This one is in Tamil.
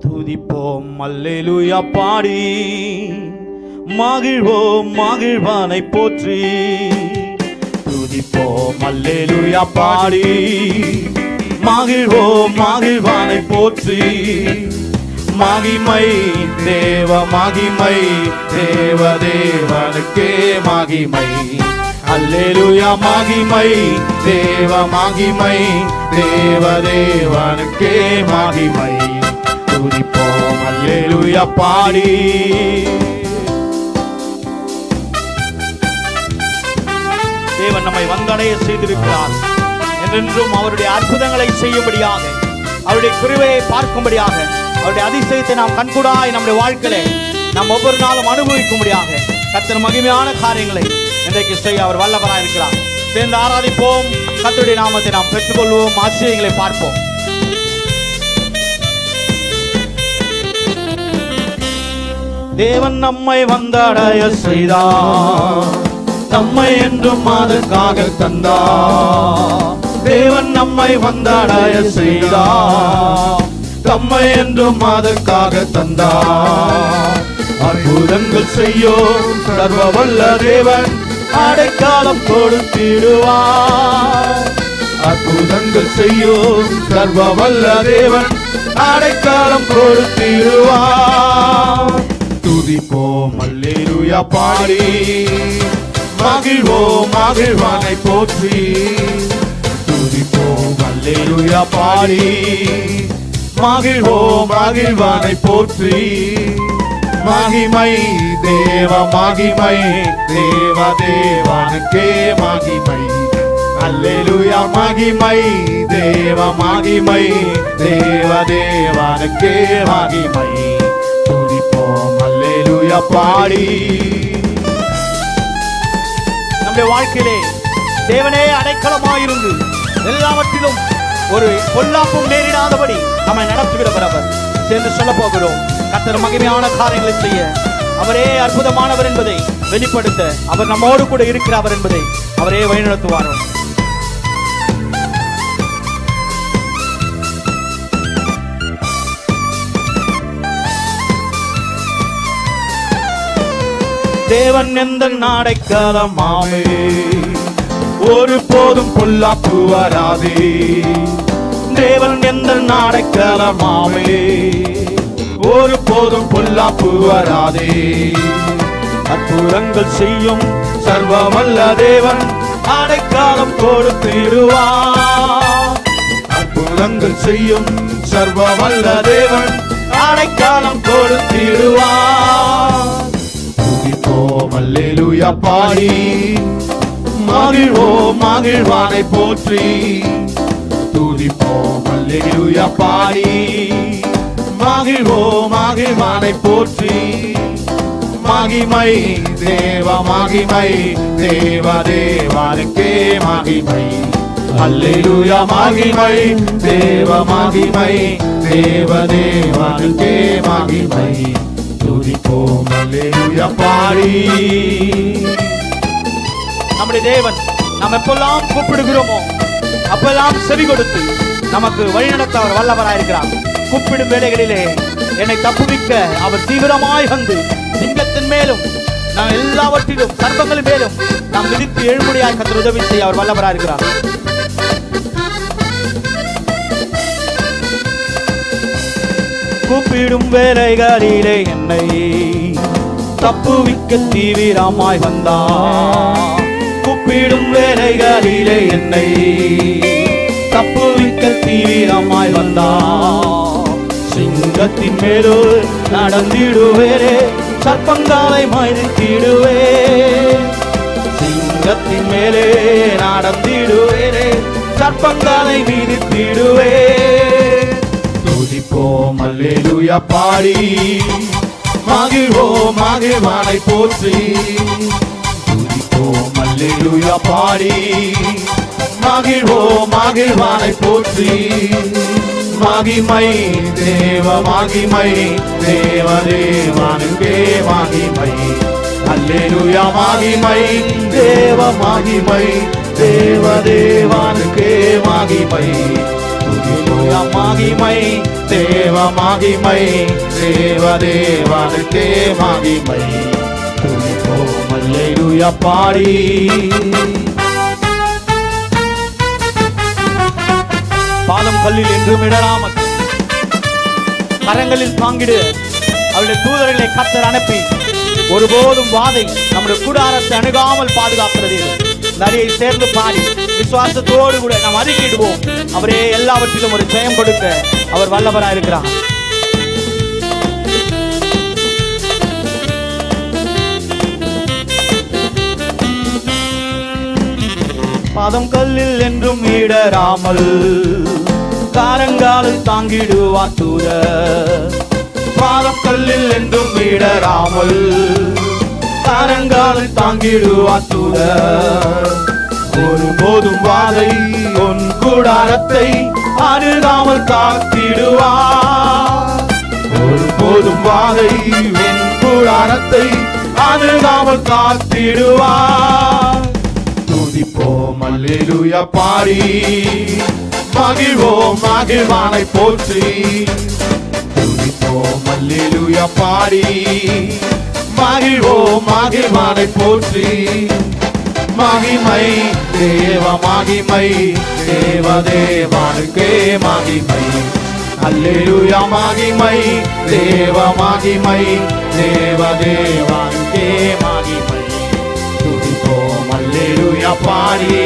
துதிப்போம் அல்லேலூயா பாடி மகிழ்வோம் மகிழ்வானை போற்றி. துதிப்போம் அல்லேலூயா பாடி மகிழ்வோம் மகிழ்வானை போற்றி. மகிமை தேவ மகிமை தேவ தேவனுக்கே மகிமை. அல்லேலூயா மகிமை தேவ மகிமை தேவ தேவனுக்கே மகிமை. துதிப்போம் அல்லேலூயா பாடி. தேவன் நம்மை வந்தடைய செய்திருக்கிறார். என்றென்றும் அவருடைய அற்புதங்களை செய்யும்படியாக, அவருடைய கிருபையை பார்க்கும்படியாக, அவருடைய அதிசயத்தை நாம் கண்கூடாய் நம்முடைய வாழ்க்கையிலே நாம் ஒவ்வொரு நாளும் அனுபவிக்கும்படியாக கர்த்தர் மகிமையான காரியங்களை இன்றைக்கு செய்ய அவர் வல்லவராய் இருக்கிறார். சேர்ந்து ஆராதிப்போம், கர்த்தருடைய நாமத்தை நாம் பெற்றுக்கொள்வோம், ஆசீர்வாதங்களை பார்ப்போம். தேவன் நம்மை வந்தடைய செய்தார், நம்மை என்றும் அதற்காக தந்தார். தேவன் நம்மை வந்தடைய செய்தார், நம்மை என்றும் அதற்காக தந்தார். அற்புதங்கள் செய்யும் சர்வ வல்ல தேவன் அடைக்காலம் கொடுத்திடுவார். அற்புதங்கள் செய்யும் சர்வ வல்ல தேவன் அடைக்காலம் கொடுத்திடுவார். துதிப்போம் அல்லேலூயா பாடி மகிழ்வோம் மகிழ்வானை போற்றி. துதிப்போம் அல்லேலூயா பாடி மகிழ்வோம் மகிழ்வானை போற்றி. மகிமை தேவ மகிமை தேவ தேவனுக்கே மகிமை. அல்லேலூயா மகிமை தேவ மகிமை தேவ தேவனுக்கே மகிமை. துதிப்போம் அல்லேலூயா பாடி. நம்முடைய வாழ்க்கையிலே தேவனே அடைக்கலமாயிருந்து எல்லாவற்றிலும் ஒரு பொல்லாப்பும் நேரிடாதபடி நம்மை நடத்துகிறவர் அவர். சேர்ந்து சொல்ல போகிறோம், கர்த்தர் மகிமையான காரியங்களை செய்ய, அவரே அற்புதமானவர் என்பதை வெளிப்படுத்த, அவர் நம்மோடு கூட இருக்கிறவர் என்பதை அவரே வழிநடத்துவார். தேவன் எந்த அடைக்கலமாமே, ஒரு போதும் பொல்லாப்பு வராதே. தேவன் எந்த அடைக்கலமாமே, ஒரு போதும் பொல்லாப்பு வராதே. அற்புதங்கள் செய்யும் சர்வ வல்ல தேவன் அடைக்காலம் கொடுத்திடுவார். அற்புதங்கள் செய்யும் சர்வ வல்ல தேவன் அடைக்காலம் கொடுத்திடுவார். துதிப்போம் அல்லேலூயா பாடி மகிழ்வோம் மகிழ்வானை போற்றி. துதிப்போம் அல்லேலூயா பாடி மகிழ்வோம் மகிழ்வானை போற்றி. மகிமை தேவ மகிமை தேவ தேவனுக்கே மகிமை. அல்லேலூயா மகிமை தேவ மகிமை தேவ தேவனுக்கே மகிமை. துதிப்போம் அல்லேலூயா பாடி. நம்முடைய தேவன் நாம் எப்பெல்லாம் கூப்பிடுகிறோமோ அப்பெல்லாம் செவி கொடுத்து நமக்கு வழிநடத்த அவர் வல்லவராயிருக்கிறார். கூப்பிடும் வேளைகளிலே என்னை தப்புவிக்க அவர் தீவிரமாய் வந்து சிங்கத்தின் மேலும் நாம் எல்லாவற்றிலும் சர்ப்பங்களின் மேலும் நாம் விதித்து எழுமுடியாய் கர்த்தர் உதவி செய்ய அவர் வல்லவராயிருக்கிறார். கூப்பிடும் வேளைகளிலே என்னை தப்புவிக்க தீவிரமாய் வந்தார். கூப்பிடும் வேளைகளிலே என்னை தப்புவிக்க தீவிரமாய் வந்தார். சிங்கத்தின் மேலோ நடந்திடுவேரே, சர்ப்பங்காலை மதித்திடுவே. சிங்கத்தின் மேலே நடந்திடுவேரே, சர்ப்பங்காலை மிதித்திடுவே. துதிப்போம் அல்லேலூயா பாடி மகிழ்வோம் மகிழ்வானை போற்றி. துதிப்போம் அல்லேலூயா பாடி மகிழ்வோம் மகிழ்வானை போற்றி. மகிமை தேவ மகிமை தேவ தேவனுக்கே மகிமை. அல்லேலூயா மகிமை தேவ மகிமை தேவ தேவனுக்கே மகிமை. அல்லேலூயா மகிமை தேவ மகிமை, தேவனுக்கே மகிமை. துதிப்போம் அல்லேலூயா பாடி. பாதம் கல்லில் என்றும் இடராமல் கரங்களில் தாங்கிடு. அவருடைய தூதர்களை கர்த்தர் அனுப்பி ஒருபோதும் வாதை நம்முடைய கூடாரத்தை அணுகாமல் பாதுகாக்கிறது. நரியை சேர்ந்து பாடி விசுவாசத்தோடு கூட நாம் அறிக்கையிடுவோம். அவரே எல்லாவற்றிலும் ஒரு ஜெயம் கொடுக்க அவர் வல்லவராக இருக்கிறார். பாதம் கல்லில் என்றும் இடராமல் காரங்காலில் தாங்கிடுவார் தூதர். பாதம் கல்லில் என்றும் இடராமல் காரங்காலில் தாங்கிடுவார் தூதர். ஒருபோதும் வாதை உன் கூடாரத்தை அணுகாமல் காத்திடுவார். ஒருபோதும் வாதை உன் கூடாரத்தை அணுகாமல் காத்திடுவார். துதிப்போம் அல்லேலூயா பாடி, மகிழ்வோம் மகிழ்வானை போற்றி. துதிப்போம் அல்லேலூயா பாடி, மகிழ்வோம் மகிழ்வானை போற்றி. மகிமை தேவ மகிமை, தேவனுக்கே மகிமை. அல்லேலூயா மகிமை, தேவ மகிமை, தேவனுக்கே மகிமை. துதிப்போம் அல்லேலூயா பாடி.